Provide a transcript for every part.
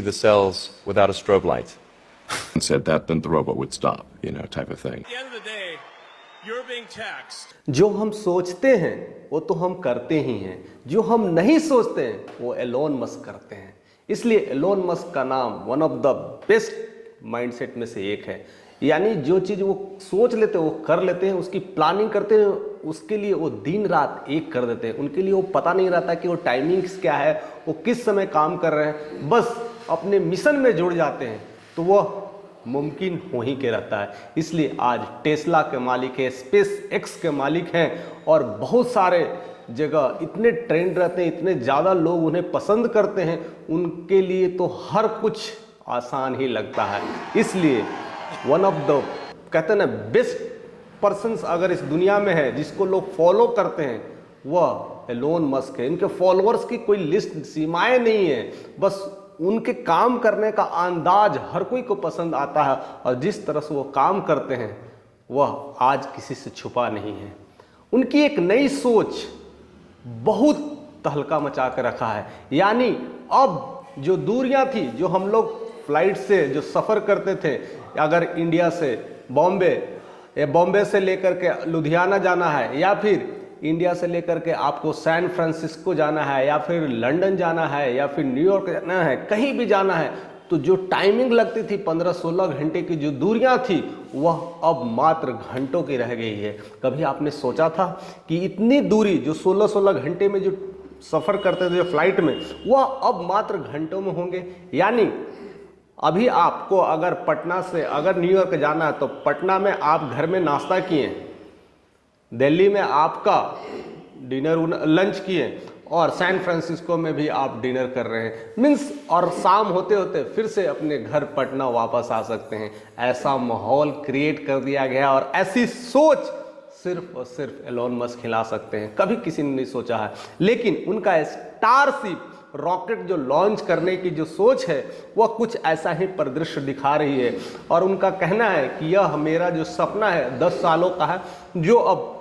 the cells without a strobe light. And said that, then the robot would stop, type of thing. At the end of the day, you're being taxed. जो हम सोचते हैं वो तो हम करते ही हैं, जो हम नहीं सोचते हैं वो एलोन मस्क करते हैं। इसलिए एलोन मस्क का नाम one of the best mindset में से एक है। यानी जो चीज़ वो सोच लेते हैं वो कर लेते हैं, उसकी प्लानिंग करते हैं, उसके लिए वो दिन रात एक कर देते हैं। उनके लिए वो पता नहीं रहता कि वो टाइमिंग्स क्या है, वो किस समय काम कर रहे हैं, बस अपने मिशन में जुड़ जाते हैं तो वह मुमकिन हो ही के रहता है। इसलिए आज टेस्ला के मालिक है, स्पेस एक्स के मालिक हैं और बहुत सारे जगह इतने ट्रेंड रहते हैं, इतने ज़्यादा लोग उन्हें पसंद करते हैं, उनके लिए तो हर कुछ आसान ही लगता है। इसलिए वन ऑफ द कहते हैं ना बेस्ट पर्सन्स अगर इस दुनिया में है जिसको लोग फॉलो करते हैं वह एलोन मस्क है। इनके फॉलोअर्स की कोई लिस्ट सीमाएं नहीं है, बस उनके काम करने का अंदाज हर कोई को पसंद आता है और जिस तरह से वो काम करते हैं वह आज किसी से छुपा नहीं है। उनकी एक नई सोच बहुत तहलका मचा के रखा है। यानी अब जो दूरियां थी, जो हम लोग फ्लाइट से जो सफ़र करते थे, अगर इंडिया से बॉम्बे या बॉम्बे से लेकर के लुधियाना जाना है या फिर इंडिया से लेकर के आपको सैन फ्रांसिस्को जाना है या फिर लंदन जाना है या फिर न्यूयॉर्क जाना है, कहीं भी जाना है, तो जो टाइमिंग लगती थी 15-16 घंटे की जो दूरियां थी वह अब मात्र घंटों की रह गई है। कभी आपने सोचा था कि इतनी दूरी जो 16-16 घंटे में जो सफ़र करते थे फ्लाइट में वह अब मात्र घंटों में होंगे? यानी अभी आपको अगर पटना से अगर न्यूयॉर्क जाना है तो पटना में आप घर में नाश्ता किए, दिल्ली में आपका डिनर लंच किए और सैन फ्रांसिस्को में भी आप डिनर कर रहे हैं, मीन्स और शाम होते होते फिर से अपने घर पटना वापस आ सकते हैं। ऐसा माहौल क्रिएट कर दिया गया और ऐसी सोच सिर्फ और सिर्फ एलोन मस्क खिला सकते हैं। कभी किसी ने नहीं सोचा है, लेकिन उनका स्टारशिप रॉकेट जो लॉन्च करने की जो सोच है वह कुछ ऐसा ही परिदृश्य दिखा रही है और उनका कहना है कि यह मेरा जो सपना है 10 सालों का है जो अब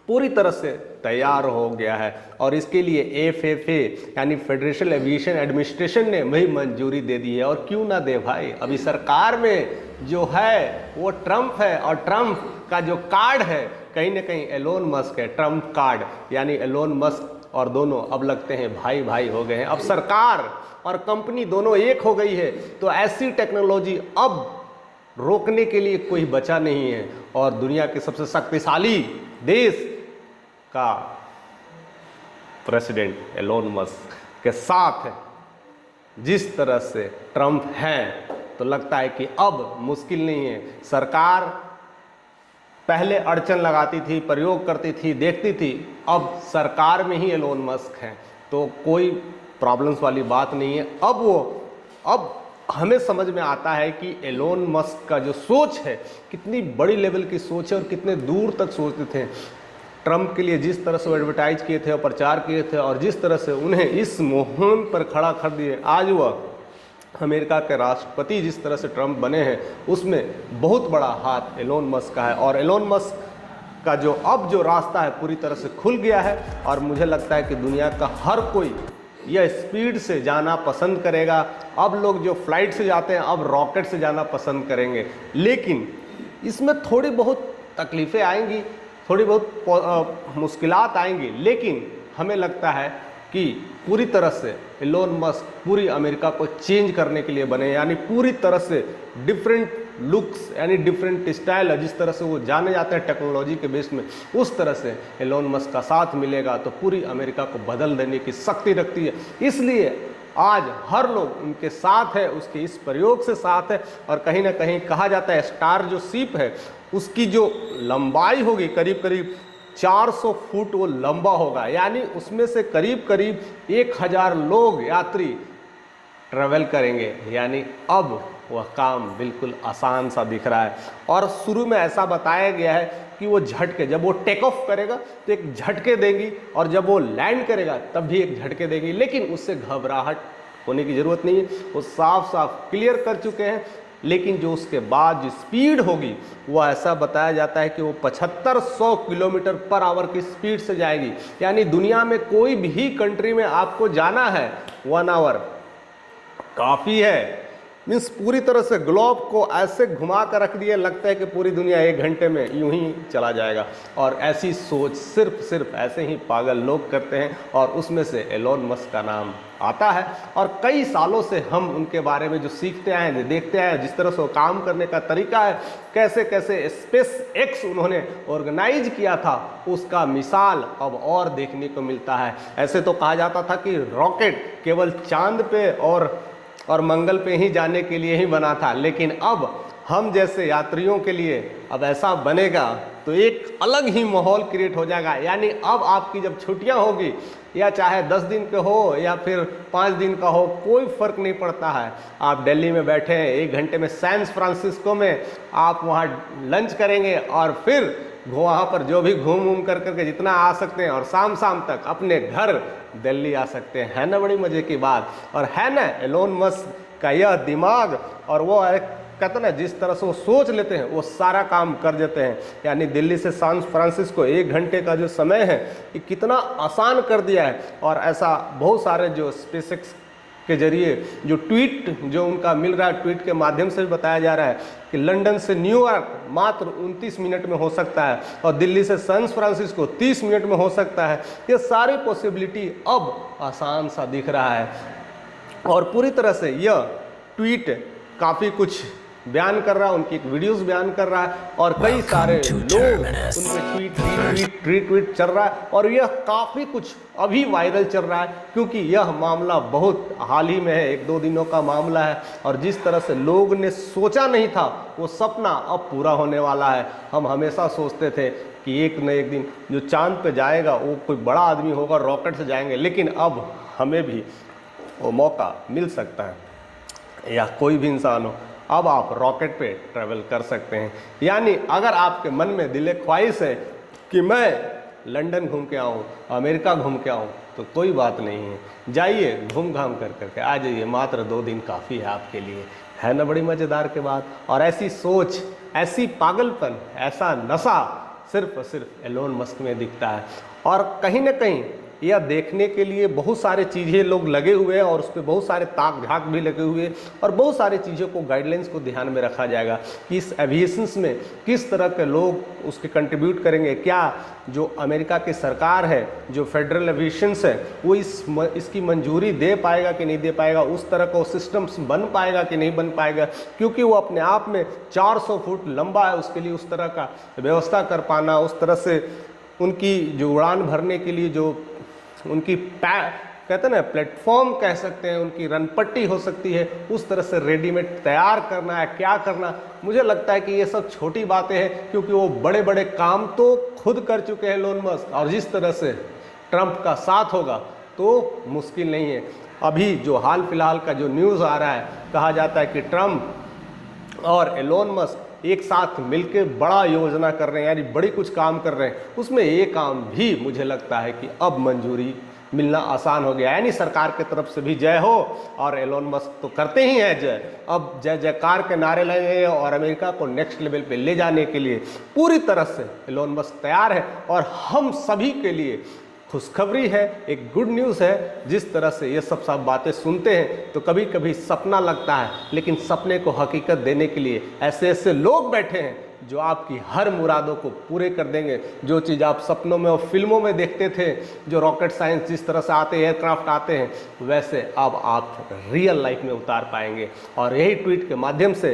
पूरी तरह से तैयार हो गया है और इसके लिए FAA यानी फेडरेशन एविएशन एडमिनिस्ट्रेशन ने वही मंजूरी दे दी है। और क्यों ना दे भाई, अभी सरकार में जो है वो ट्रंप है और ट्रंप का जो कार्ड है कहीं ना कहीं एलोन मस्क है, ट्रंप कार्ड। यानी एलोन मस्क और दोनों अब लगते हैं भाई भाई हो गए हैं। अब सरकार और कंपनी दोनों एक हो गई है तो ऐसी टेक्नोलॉजी अब रोकने के लिए कोई बचा नहीं है और दुनिया के सबसे शक्तिशाली देश का प्रेसिडेंट एलोन मस्क के साथ है। जिस तरह से ट्रंप है तो लगता है कि अब मुश्किल नहीं है। सरकार पहले अड़चन लगाती थी, प्रयोग करती थी, देखती थी, अब सरकार में ही एलोन मस्क हैं तो कोई प्रॉब्लम्स वाली बात नहीं है। अब हमें समझ में आता है कि एलोन मस्क का जो सोच है कितनी बड़ी लेवल की सोच है और कितने दूर तक सोचते थे। ट्रंप के लिए जिस तरह से वो एडवर्टाइज किए थे और प्रचार किए थे और जिस तरह से उन्हें इस मुहिम पर खड़ा कर दिए, आज वह अमेरिका के राष्ट्रपति जिस तरह से ट्रंप बने हैं उसमें बहुत बड़ा हाथ एलोन मस्क का है। और एलोन मस्क का जो अब जो रास्ता है पूरी तरह से खुल गया है और मुझे लगता है कि दुनिया का हर कोई यह स्पीड से जाना पसंद करेगा। अब लोग जो फ्लाइट से जाते हैं अब रॉकेट से जाना पसंद करेंगे, लेकिन इसमें थोड़ी बहुत तकलीफ़ें आएंगी, थोड़ी बहुत मुश्किलात आएंगी, लेकिन हमें लगता है कि पूरी तरह से एलोन मस्क पूरी अमेरिका को चेंज करने के लिए बने। यानी पूरी तरह से डिफरेंट लुक्स यानी डिफरेंट स्टाइल, जिस तरह से वो जाने जाते हैं टेक्नोलॉजी के बेस में, उस तरह से एलोन मस्क का साथ मिलेगा तो पूरी अमेरिका को बदल देने की शक्ति रखती है। इसलिए आज हर लोग उनके साथ है, उसके इस प्रयोग से साथ है। और कहीं ना कहीं कहा जाता है स्टार जो शिप है उसकी जो लंबाई होगी करीब करीब 400 फुट वो लंबा होगा। यानी उसमें से करीब करीब 1000 लोग यात्री ट्रेवल करेंगे। यानी अब वह काम बिल्कुल आसान सा दिख रहा है। और शुरू में ऐसा बताया गया है कि वो झटके, जब वो टेक ऑफ करेगा तो एक झटके देगी और जब वो लैंड करेगा तब भी एक झटके देगी, लेकिन उससे घबराहट होने की ज़रूरत नहीं है। वो साफ साफ क्लियर कर चुके हैं। लेकिन जो उसके बाद जो स्पीड होगी वो ऐसा बताया जाता है कि वो 7500 किलोमीटर पर आवर की स्पीड से जाएगी। यानी दुनिया में कोई भी कंट्री में आपको जाना है 1 आवर काफ़ी है। मीन्स पूरी तरह से ग्लोब को ऐसे घुमा कर रख दिया, लगता है कि पूरी दुनिया 1 घंटे में यूं ही चला जाएगा। और ऐसी सोच सिर्फ ऐसे ही पागल लोग करते हैं और उसमें से एलोन मस्क का नाम आता है। और कई सालों से हम उनके बारे में जो सीखते आए हैं, देखते आए हैं, जिस तरह से वो काम करने का तरीका है, कैसे कैसे स्पेस एक्स उन्होंने ऑर्गेनाइज किया था, उसका मिसाल अब और देखने को मिलता है। ऐसे तो कहा जाता था कि रॉकेट केवल चांद पे और मंगल पे ही जाने के लिए ही बना था, लेकिन अब हम जैसे यात्रियों के लिए अब ऐसा बनेगा तो एक अलग ही माहौल क्रिएट हो जाएगा। यानी अब आपकी जब छुट्टियां होगी, या चाहे 10 दिन के हो या फिर 5 दिन का हो, कोई फ़र्क नहीं पड़ता है। आप दिल्ली में बैठे हैं, 1 घंटे में सैन फ्रांसिस्को में आप वहाँ लंच करेंगे और फिर वहाँ पर जो भी घूम करके जितना आ सकते हैं और शाम तक अपने घर दिल्ली आ सकते हैं। है ना बड़ी मज़े की बात। और है ना एलोन मस्क का यह दिमाग, और वो कहते ना जिस तरह से वो सोच लेते हैं वो सारा काम कर देते हैं। यानी दिल्ली से सैन फ्रांसिस्को 1 घंटे का जो समय है ये कितना आसान कर दिया है। और ऐसा बहुत सारे जो स्पेसएक्स के जरिए जो ट्वीट जो उनका मिल रहा है, ट्वीट के माध्यम से भी बताया जा रहा है कि लंदन से न्यूयॉर्क मात्र 29 मिनट में हो सकता है और दिल्ली से सैन फ्रांसिस्को 30 मिनट में हो सकता है। ये सारी पॉसिबिलिटी अब आसान सा दिख रहा है। और पूरी तरह से यह ट्वीट काफ़ी कुछ बयान कर रहा है, उनकी एक वीडियोस बयान कर रहा है और कई सारे लोग उनके ट्वीट चल रहा है। और यह काफ़ी कुछ अभी वायरल चल रहा है क्योंकि यह मामला बहुत हाल ही में है, 1-2 दिनों का मामला है। और जिस तरह से लोग ने सोचा नहीं था वो सपना अब पूरा होने वाला है। हम हमेशा सोचते थे कि एक न एक दिन जो चांद पे जाएगा वो कोई बड़ा आदमी होगा, रॉकेट से जाएंगे, लेकिन अब हमें भी वो मौका मिल सकता है, या कोई भी इंसान हो, अब आप रॉकेट पे ट्रैवल कर सकते हैं। यानी अगर आपके मन में दिल ख्वाहिश है कि मैं लंदन घूम के आऊँ, अमेरिका घूम के आऊँ, तो कोई बात नहीं है, जाइए घूम घाम कर आ जाइए। मात्र 2 दिन काफ़ी है आपके लिए। है ना बड़ी मज़ेदार के बात। और ऐसी सोच, ऐसी पागलपन, ऐसा नशा सिर्फ एलोन मस्क में दिखता है। और कहीं ना कहीं यह देखने के लिए बहुत सारे चीज़ें लोग लगे हुए हैं और उस पर बहुत सारे ताक झाक भी लगे हुए हैं और बहुत सारी चीज़ों को गाइडलाइंस को ध्यान में रखा जाएगा कि इस एविएशंस में किस तरह के लोग उसके कंट्रीब्यूट करेंगे। क्या जो अमेरिका की सरकार है, जो फेडरल एविएशंस है, वो इसकी मंजूरी दे पाएगा कि नहीं दे पाएगा, उस तरह का सिस्टम्स बन पाएगा कि नहीं बन पाएगा, क्योंकि वो अपने आप में 400 फुट लंबा है। उसके लिए उस तरह का व्यवस्था कर पाना, उस तरह से उनकी जो उड़ान भरने के लिए जो उनकी कहते हैं ना प्लेटफॉर्म कह सकते हैं, उनकी रनपट्टी हो सकती है, उस तरह से रेडीमेड तैयार करना है, क्या करना। मुझे लगता है कि ये सब छोटी बातें हैं क्योंकि वो बड़े बड़े काम तो खुद कर चुके हैं एलोन मस्क। और जिस तरह से ट्रंप का साथ होगा तो मुश्किल नहीं है। अभी जो हाल फिलहाल का जो न्यूज़ आ रहा है, कहा जाता है कि ट्रंप और एलोन मस्क एक साथ मिलकर बड़ा योजना कर रहे हैं, यानी बड़ी कुछ काम कर रहे हैं। उसमें ये काम भी मुझे लगता है कि अब मंजूरी मिलना आसान हो गया। यानी सरकार की तरफ से भी जय हो, और एलोन मस्क तो करते ही हैं जय। अब जय जयकार के नारे लगे और अमेरिका को नेक्स्ट लेवल पे ले जाने के लिए पूरी तरह से एलोन मस्क तैयार है। और हम सभी के लिए खुशखबरी है, एक गुड न्यूज़ है। जिस तरह से ये सब बातें सुनते हैं तो कभी कभी सपना लगता है, लेकिन सपने को हकीकत देने के लिए ऐसे ऐसे लोग बैठे हैं जो आपकी हर मुरादों को पूरे कर देंगे। जो चीज़ आप सपनों में और फिल्मों में देखते थे, जो रॉकेट साइंस जिस तरह से आते हैं, एयरक्राफ्ट आते हैं, वैसे अब आप रियल लाइफ में उतार पाएंगे। और यही ट्वीट के माध्यम से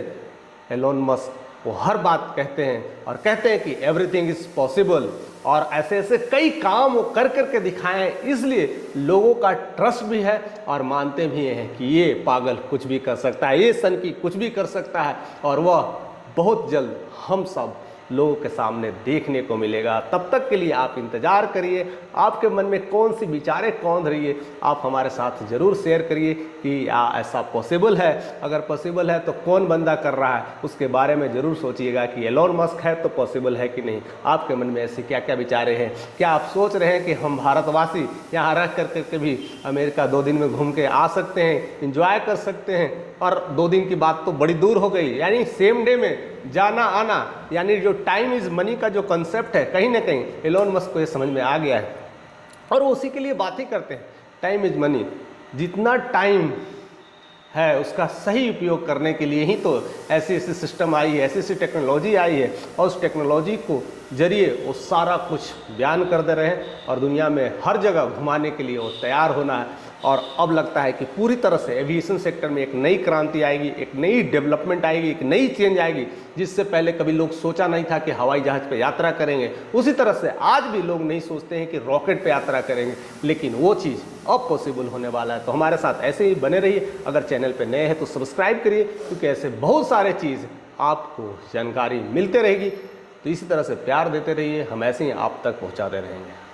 एलोन मस्क वो हर बात कहते हैं और कहते हैं कि एवरीथिंग इज़ पॉसिबल। और ऐसे ऐसे कई काम वो कर करके दिखाएं, इसलिए लोगों का ट्रस्ट भी है और मानते भी हैं कि ये पागल कुछ भी कर सकता है, ये सनकी कुछ भी कर सकता है। और वह बहुत जल्द हम सब लोगों के सामने देखने को मिलेगा। तब तक के लिए आप इंतज़ार करिए। आपके मन में कौन सी विचारें कौन रही है, आप हमारे साथ ज़रूर शेयर करिए कि ऐसा पॉसिबल है। अगर पॉसिबल है तो कौन बंदा कर रहा है, उसके बारे में ज़रूर सोचिएगा कि एलोन मस्क है तो पॉसिबल है कि नहीं। आपके मन में ऐसे क्या क्या विचारें हैं? क्या आप सोच रहे हैं कि हम भारतवासी यहाँ रह करके भी अमेरिका 2 दिन में घूम के आ सकते हैं, इंजॉय कर सकते हैं? और 2 दिन की बात तो बड़ी दूर हो गई, यानी सेम डे में जाना आना, यानी जो टाइम इज़ मनी का जो कंसेप्ट है, कहीं ना कहीं एलोन मस्क को ये समझ में आ गया है और वो उसी के लिए बात ही करते हैं। Time is money. जितना टाइम है उसका सही उपयोग करने के लिए ही तो ऐसी ऐसी सिस्टम आई है, ऐसी ऐसी टेक्नोलॉजी आई है, और उस टेक्नोलॉजी को जरिए वो सारा कुछ बयान कर दे रहे हैं और दुनिया में हर जगह घुमाने के लिए वो तैयार होना है। और अब लगता है कि पूरी तरह से एविएशन सेक्टर में एक नई क्रांति आएगी, एक नई डेवलपमेंट आएगी, एक नई चेंज आएगी, जिससे पहले कभी लोग सोचा नहीं था कि हवाई जहाज़ पे यात्रा करेंगे। उसी तरह से आज भी लोग नहीं सोचते हैं कि रॉकेट पे यात्रा करेंगे, लेकिन वो चीज़ अब पॉसिबल होने वाला है। तो हमारे साथ ऐसे ही बने रहिए। अगर चैनल पे नए हैं तो सब्सक्राइब करिए, क्योंकि ऐसे बहुत सारे चीज़ आपको जानकारी मिलते रहेगी। तो इसी तरह से प्यार देते रहिए, हम ऐसे ही आप तक पहुँचाते रहेंगे।